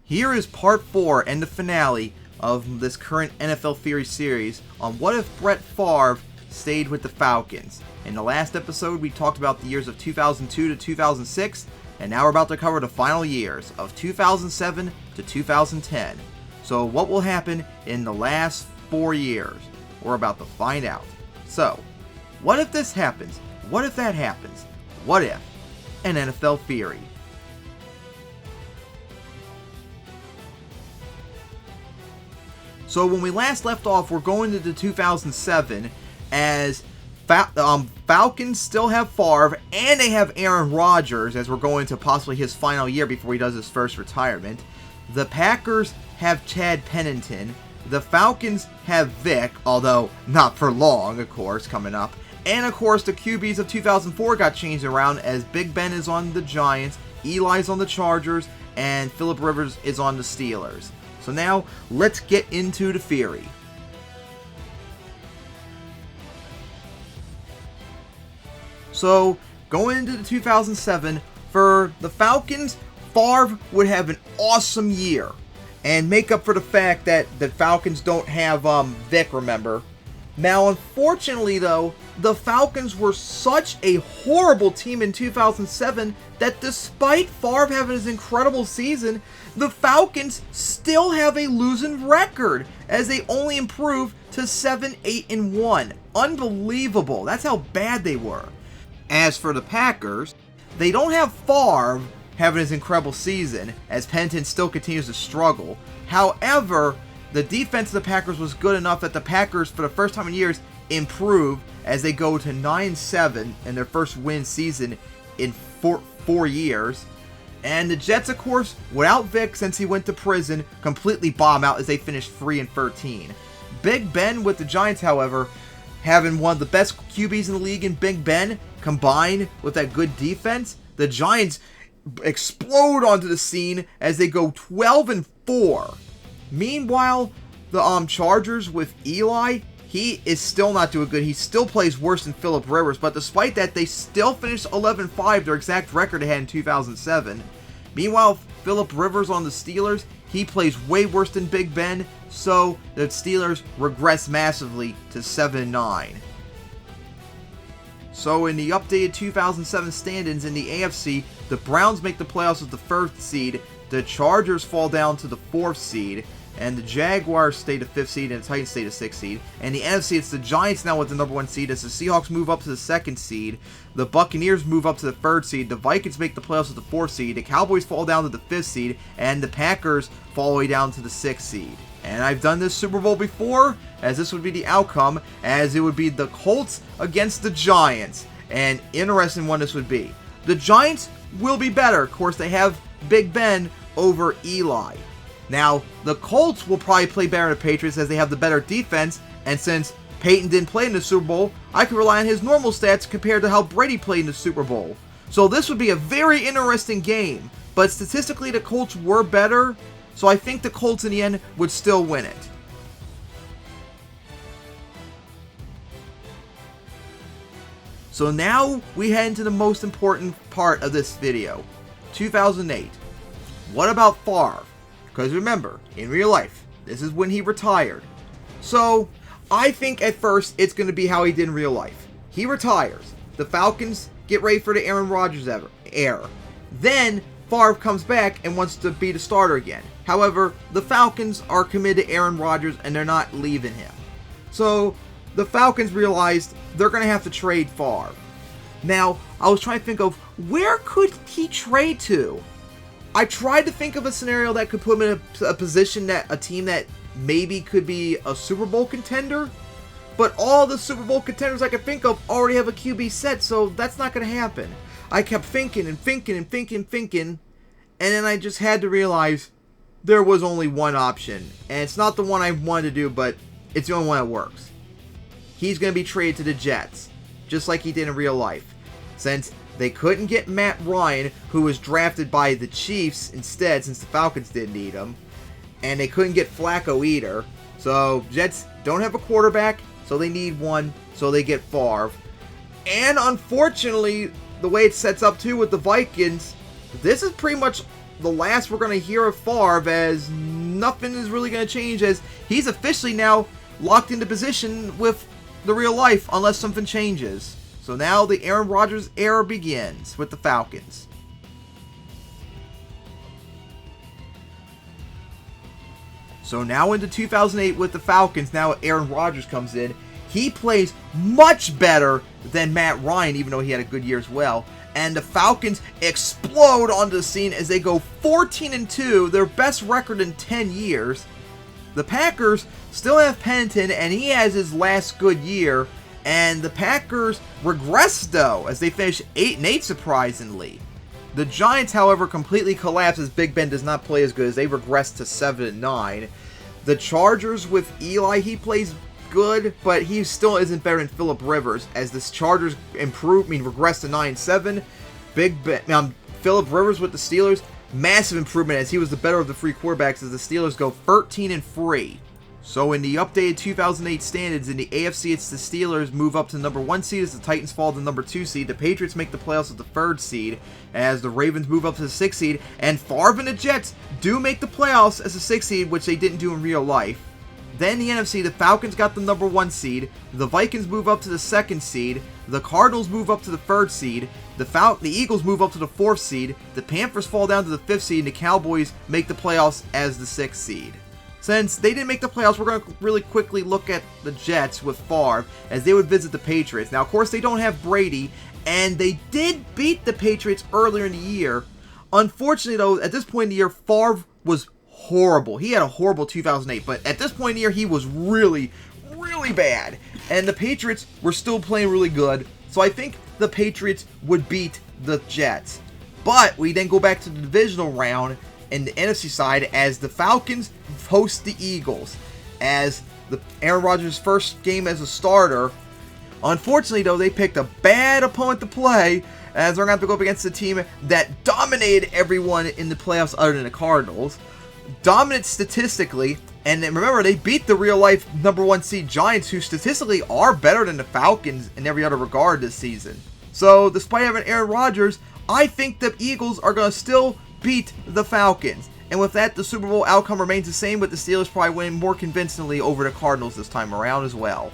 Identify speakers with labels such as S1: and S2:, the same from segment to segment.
S1: Here is part 4 and the finale of this current NFL Theory series on what if Brett Farve stayed with the Falcons. In the last episode, we talked about the years of 2002 to 2006, and now we're about to cover the final years of 2007 to 2010. So what will happen in the last 4 years? We're about to find out. So, what if this happens? What if that happens? What if? An NFL Theory. So when we last left off, we're going into 2007 as Falcons still have Favre and they have Aaron Rodgers as we're going to possibly his final year before he does his first retirement. The Packers have Chad Pennington. The Falcons have Vic, although not for long, of course, coming up. And of course, the QBs of 2004 got changed around as Big Ben is on the Giants, Eli's on the Chargers, and Philip Rivers is on the Steelers. So now, let's get into the theory. So, going into the 2007, for the Falcons, Favre would have an awesome year. And make up for the fact that the Falcons don't have Vic, remember. Now, unfortunately, though, the Falcons were such a horrible team in 2007 that despite Favre having his incredible season, the Falcons still have a losing record as they only improved to 7-8-1. Unbelievable. That's how bad they were. As for the Packers, they don't have Favre having his incredible season as Pennington still continues to struggle. However, the defense of the Packers was good enough that the Packers, for the first time in years, improved as they go to 9-7 in their first win season in four years. And the Jets, of course, without Vic since he went to prison, completely bomb out as they finished 3-13. Big Ben with the Giants, however, having one of the best QBs in the league in Big Ben, combined with that good defense, the Giants explode onto the scene as they go 12-4. Meanwhile, the Chargers with Eli, he is still not doing good. He still plays worse than Philip Rivers, but despite that, they still finished 11-5, their exact record they had in 2007. Meanwhile, Philip Rivers on the Steelers, he plays way worse than Big Ben, so the Steelers regress massively to 7-9. So in the updated 2007 standings in the AFC, the Browns make the playoffs with the 1st seed, the Chargers fall down to the 4th seed, and the Jaguars stay the 5th seed, and the Titans stay the 6th seed. And the NFC, it's the Giants now with the number 1 seed, as the Seahawks move up to the 2nd seed, the Buccaneers move up to the 3rd seed, the Vikings make the playoffs with the 4th seed, the Cowboys fall down to the 5th seed, and the Packers fall all the way down to the 6th seed. And I've done this Super Bowl before, as this would be the outcome, as it would be the Colts against the Giants. And interesting one this would be. The Giants will be better. Of course, they have Big Ben over Eli. Now, the Colts will probably play better than the Patriots as they have the better defense, and since Peyton didn't play in the Super Bowl, I can rely on his normal stats compared to how Brady played in the Super Bowl. So this would be a very interesting game, but statistically the Colts were better, so I think the Colts in the end would still win it. So now we head into the most important part of this video, 2008. What about Favre? Because remember, in real life, this is when he retired. So, I think at first it's going to be how he did in real life. He retires. The Falcons get ready for the Aaron Rodgers era. Then, Favre comes back and wants to be the starter again. However, the Falcons are committed to Aaron Rodgers and they're not leaving him. So, the Falcons realized they're going to have to trade Favre. Now, I was trying to think of where could he trade to? I tried to think of a scenario that could put him in a position that a team that maybe could be a Super Bowl contender, but all the Super Bowl contenders I could think of already have a QB set, so that's not going to happen. I kept thinking, and then I just had to realize there was only one option, and it's not the one I wanted to do, but it's the only one that works. He's going to be traded to the Jets, just like he did in real life, since they couldn't get Matt Ryan, who was drafted by the Chiefs instead, since the Falcons didn't need him. And they couldn't get Flacco either. So, Jets don't have a quarterback, so they need one, so they get Favre. And unfortunately, the way it sets up too with the Vikings, this is pretty much the last we're going to hear of Favre, as nothing is really going to change, as he's officially now locked into position with the real life unless something changes. So now the Aaron Rodgers era begins with the Falcons. So now into 2008 with the Falcons, now Aaron Rodgers comes in. He plays much better than Matt Ryan, even though he had a good year as well. And the Falcons explode onto the scene as they go 14-2, their best record in 10 years. The Packers still have Pennington, and he has his last good year. And the Packers regress, though, as they finish 8-8, surprisingly. The Giants, however, completely collapse as Big Ben does not play as good, as they regress to 7-9. The Chargers with Eli, he plays good, but he still isn't better than Phillip Rivers, as the Chargers regress to 9-7. Phillip Rivers with the Steelers, massive improvement, as he was the better of the three quarterbacks, as the Steelers go 13-3. So in the updated 2008 standings, in the AFC, it's the Steelers move up to the number 1 seed as the Titans fall to the number 2 seed. The Patriots make the playoffs with the 3rd seed as the Ravens move up to the 6th seed. And Favre and the Jets do make the playoffs as the 6th seed, which they didn't do in real life. Then the NFC, the Falcons got the number 1 seed. The Vikings move up to the 2nd seed. The Cardinals move up to the 3rd seed. The Eagles move up to the 4th seed. The Panthers fall down to the 5th seed. And the Cowboys make the playoffs as the 6th seed. Since they didn't make the playoffs, we're going to really quickly look at the Jets with Favre as they would visit the Patriots. Now, of course, they don't have Brady, and they did beat the Patriots earlier in the year. Unfortunately, though, at this point in the year, Favre was horrible. He had a horrible 2008, but at this point in the year, he was really, really bad. And the Patriots were still playing really good, so I think the Patriots would beat the Jets. But we then go back to the divisional round in the NFC side as the Falcons host the Eagles as the Aaron Rodgers' first game as a starter. Unfortunately, though, they picked a bad opponent to play as they're going to have to go up against a team that dominated everyone in the playoffs other than the Cardinals. Dominant statistically, and remember, they beat the real-life number 1 seed Giants, who statistically are better than the Falcons in every other regard this season. So, despite having Aaron Rodgers, I think the Eagles are going to still beat the Falcons. And with that, the Super Bowl outcome remains the same, with the Steelers probably winning more convincingly over the Cardinals this time around as well.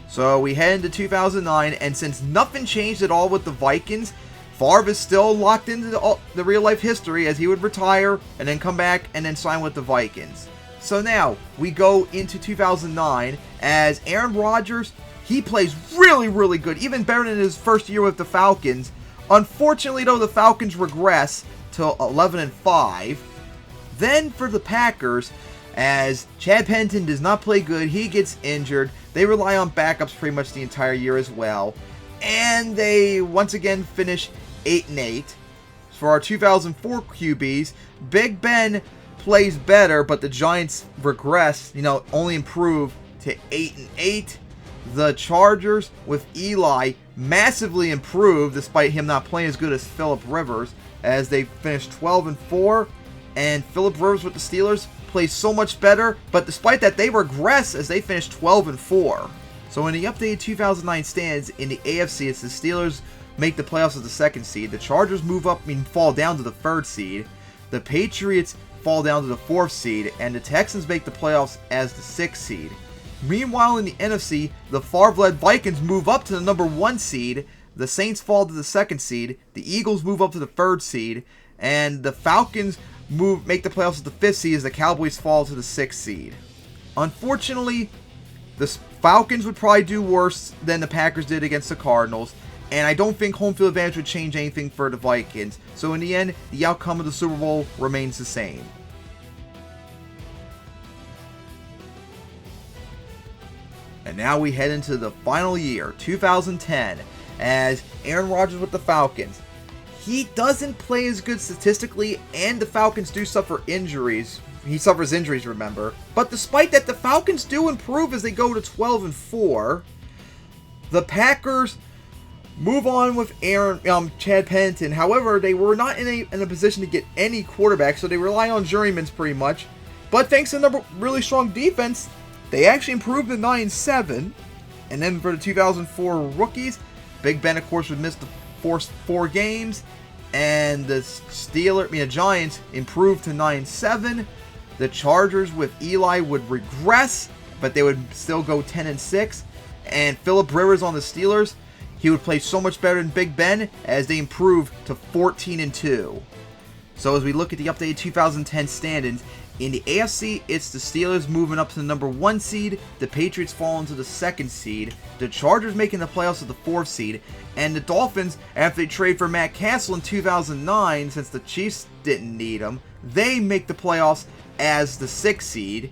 S1: So we head into 2009, and since nothing changed at all with the Vikings, Favre is still locked into the real-life history, as he would retire and then come back and then sign with the Vikings. So now, we go into 2009 as Aaron Rodgers, he plays really, really good, even better than his first year with the Falcons. Unfortunately, though, the Falcons regress to 11-5. Then for the Packers, as Chad Pennington does not play good, he gets injured. They rely on backups pretty much the entire year as well. And they once again finish 8-8. For our 2004 QBs, Big Ben plays better, but the Giants regress, only improve to 8-8. The Chargers with Eli massively improved despite him not playing as good as Phillip Rivers, as they finished 12-4. And Phillip Rivers with the Steelers plays so much better, but despite that, they regress as they finish 12-4. So in the updated 2009 standings in the AFC, it's the Steelers make the playoffs as the 2nd seed. The Chargers fall down to the 3rd seed. The Patriots fall down to the 4th seed, and the Texans make the playoffs as the 6th seed. Meanwhile, in the NFC, the Favre-led Vikings move up to the number 1 seed, the Saints fall to the 2nd seed, the Eagles move up to the 3rd seed, and the Falcons make the playoffs as the 5th seed as the Cowboys fall to the 6th seed. Unfortunately, the Falcons would probably do worse than the Packers did against the Cardinals, and I don't think home field advantage would change anything for the Vikings. So in the end, the outcome of the Super Bowl remains the same. And now we head into the final year, 2010, as Aaron Rodgers with the Falcons. He doesn't play as good statistically, and the Falcons do suffer injuries. He suffers injuries, remember. But despite that, the Falcons do improve as they go to 12-4. The Packers move on with Chad Pennington. However, they were not in a position to get any quarterback, so they rely on journeymans pretty much. But thanks to a really strong defense, they actually improved to 9-7. And then for the 2004 rookies, Big Ben, of course, would miss the first 4 games, and the Giants improved to 9-7. The Chargers with Eli would regress, but they would still go 10-6. And Phillip Rivers on the Steelers, he would play so much better than Big Ben as they improved to 14-2. So as we look at the updated 2010 standings, in the AFC, it's the Steelers moving up to the number 1 seed, the Patriots falling to the 2nd seed, the Chargers making the playoffs at the 4th seed, and the Dolphins, after they trade for Matt Castle in 2009, since the Chiefs didn't need him, they make the playoffs as the 6th seed,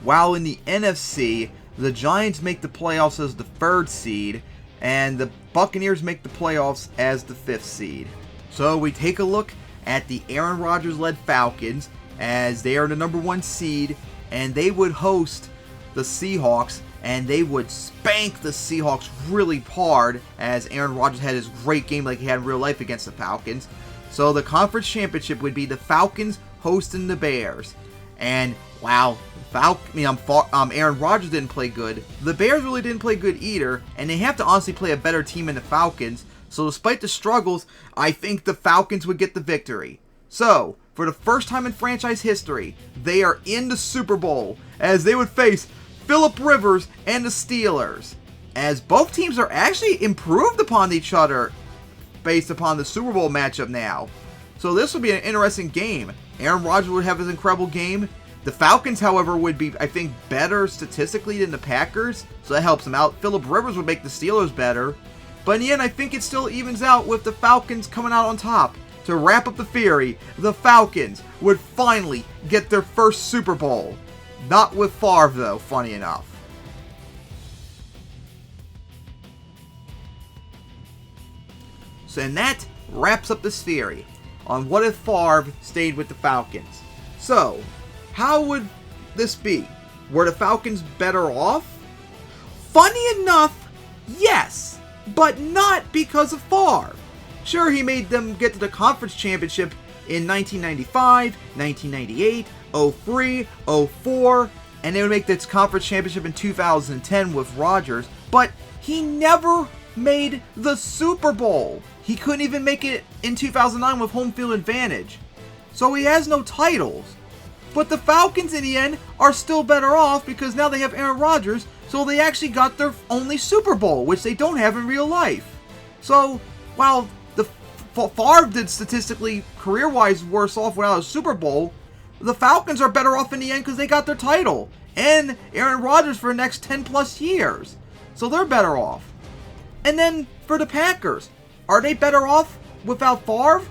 S1: while in the NFC, the Giants make the playoffs as the 3rd seed, and the Buccaneers make the playoffs as the 5th seed. So we take a look at the Aaron Rodgers-led Falcons, as they are the number 1 seed, and they would host the Seahawks, and they would spank the Seahawks really hard, as Aaron Rodgers had his great game like he had in real life against the Falcons. So the conference championship would be the Falcons hosting the Bears. And wow, Aaron Rodgers didn't play good. The Bears really didn't play good either, and they have to honestly play a better team than the Falcons. So despite the struggles, I think the Falcons would get the victory. So, for the first time in franchise history, they are in the Super Bowl, as they would face Phillip Rivers and the Steelers, as both teams are actually improved upon each other based upon the Super Bowl matchup now. So this would be an interesting game. Aaron Rodgers would have his incredible game. The Falcons, however, would be, I think, better statistically than the Packers, so that helps them out. Phillip Rivers would make the Steelers better. But in the end, I think it still evens out with the Falcons coming out on top. To wrap up the theory, the Falcons would finally get their first Super Bowl. Not with Favre, though, funny enough. So, and that wraps up this theory on what if Favre stayed with the Falcons. So, how would this be? Were the Falcons better off? Funny enough, yes, but not because of Favre. Sure, he made them get to the conference championship in 1995, 1998, 03, 04, and they would make this conference championship in 2010 with Rodgers, but he never made the Super Bowl. He couldn't even make it in 2009 with home field advantage. So he has no titles. But the Falcons in the end are still better off because now they have Aaron Rodgers, so they actually got their only Super Bowl, which they don't have in real life. So, while Favre did statistically, career-wise, worse off without a Super Bowl, the Falcons are better off in the end because they got their title and Aaron Rodgers for the next 10+ years. So they're better off. And then for the Packers, are they better off without Favre?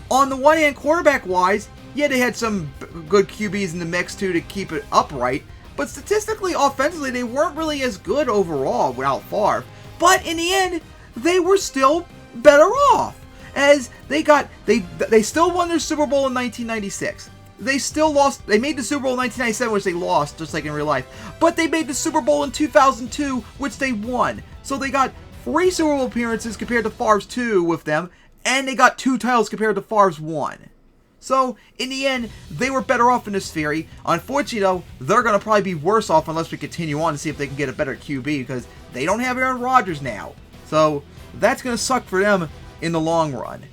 S1: On the one hand, quarterback-wise, yeah, they had some good QBs in the mix too to keep it upright, but statistically, offensively, they weren't really as good overall without Favre. But in the end, they were still better off. As they still won their Super Bowl in 1996. They still lost. They made the Super Bowl in 1997, which they lost, just like in real life. But they made the Super Bowl in 2002, which they won. So they got 3 Super Bowl appearances compared to Favre's 2 with them, and they got 2 titles compared to Favre's 1. So, in the end, they were better off in this theory. Unfortunately, though, they're going to probably be worse off unless we continue on to see if they can get a better QB, because they don't have Aaron Rodgers now. So, that's going to suck for them in the long run.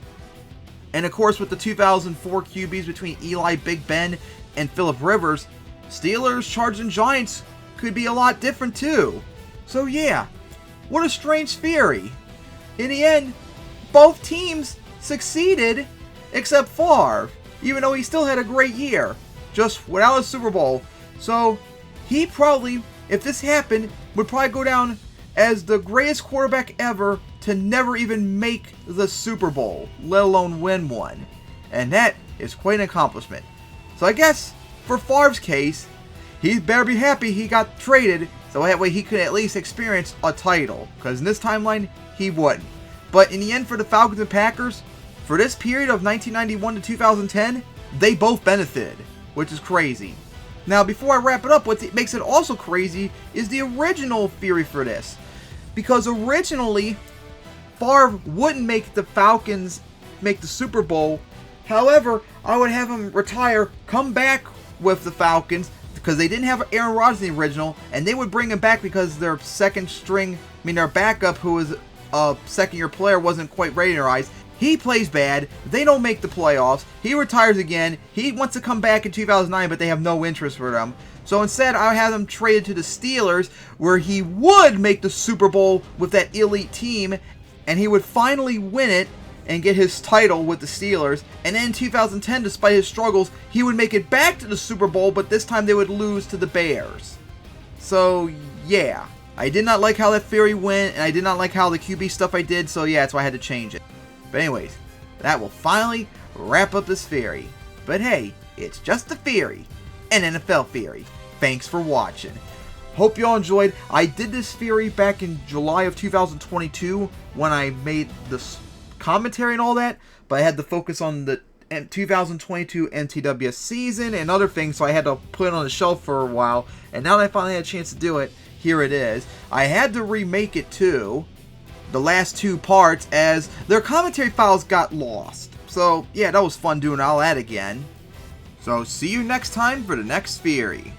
S1: And of course, with the 2004 QBs between Eli, Big Ben, and Phillip Rivers, Steelers, Chargers, and Giants could be a lot different too. So yeah, what a strange theory. In the end, both teams succeeded except Favre, even though he still had a great year, just without a Super Bowl. So he probably, if this happened, would probably go down as the greatest quarterback ever to never even make the Super Bowl, let alone win one. And that is quite an accomplishment. So I guess, for Favre's case, he better be happy he got traded, so that way he could at least experience a title. Because in this timeline, he wouldn't. But in the end, for the Falcons and Packers, for this period of 1991 to 2010, they both benefited, which is crazy. Now, before I wrap it up, what makes it also crazy is the original theory for this. Because originally, Favre wouldn't make the Falcons make the Super Bowl. However, I would have him retire, come back with the Falcons, because they didn't have Aaron Rodgers in the original, and they would bring him back because their their backup, who was a second-year player wasn't quite ready in our eyes. He plays bad. They don't make the playoffs. He retires again. He wants to come back in 2009, but they have no interest for him. So instead, I had him traded to the Steelers, where he would make the Super Bowl with that elite team, and he would finally win it and get his title with the Steelers. And then in 2010, despite his struggles, he would make it back to the Super Bowl, but this time they would lose to the Bears. So, yeah. I did not like how that theory went, and I did not like how the QB stuff I did, so yeah, that's why I had to change it. But anyways, that will finally wrap up this theory. But hey, it's just a theory, an NFL theory. Thanks for watching. Hope you all enjoyed. I did this theory back in July of 2022 when I made this commentary and all that, but I had to focus on the 2022 NTWS season and other things, so I had to put it on the shelf for a while. And now that I finally had a chance to do it, here it is. I had to remake it too, the last two parts, as their commentary files got lost. So yeah, that was fun doing all that again. So see you next time for the next theory.